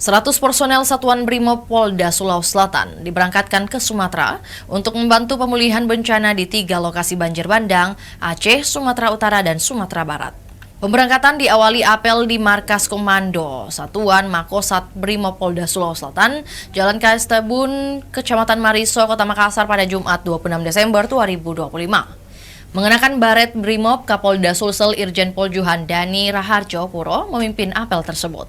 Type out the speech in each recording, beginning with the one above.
100 personel Satuan Brimob Polda Sulawesi Selatan diberangkatkan ke Sumatera untuk membantu pemulihan bencana di 3 lokasi banjir bandang, Aceh, Sumatera Utara, dan Sumatera Barat. Pemberangkatan diawali apel di Markas Komando Satuan Makosat Brimob Polda Sulawesi Selatan, Jalan KS Tebun, Kecamatan Mariso, Kota Makassar pada Jumat 26 Desember 2025. Mengenakan baret Brimob, Kapolda Sulsel Irjen Pol Juhandani Raharjo Puro memimpin apel tersebut.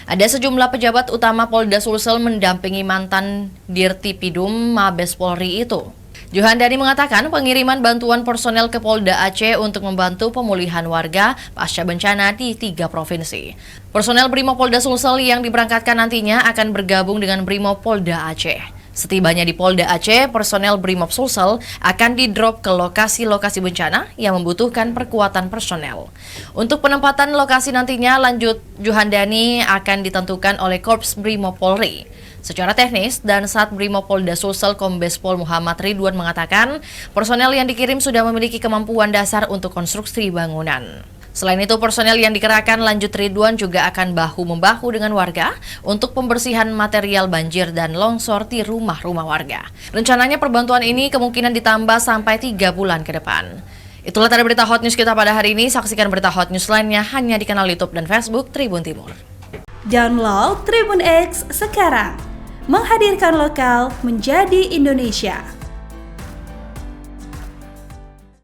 Ada sejumlah pejabat utama Polda Sulsel mendampingi mantan Dirtipidum Mabes Polri itu. Juhandani mengatakan pengiriman bantuan personel ke Polda Aceh untuk membantu pemulihan warga pasca bencana di 3 provinsi. Personel Brimob Polda Sulsel yang diberangkatkan nantinya akan bergabung dengan Brimob Polda Aceh. Setibanya di Polda Aceh, personel Brimob Sulsel akan didrop ke lokasi-lokasi bencana yang membutuhkan perkuatan personel. Untuk penempatan lokasi nantinya, lanjut Juhandani akan ditentukan oleh Korps Brimob Polri. Secara teknis, dan saat Brimob Polda Sulsel Kombes Pol Muhammad Ridwan mengatakan, personel yang dikirim sudah memiliki kemampuan dasar untuk konstruksi bangunan. Selain itu, personel yang dikerahkan lanjut Ridwan juga akan bahu-membahu dengan warga untuk pembersihan material banjir dan longsor di rumah-rumah warga. Rencananya perbantuan ini kemungkinan ditambah sampai 3 bulan ke depan. Itulah tadi berita Hot News kita pada hari ini. Saksikan berita Hot News lainnya hanya di kanal YouTube dan Facebook Tribun Timur. Download Tribun X sekarang, menghadirkan lokal menjadi Indonesia.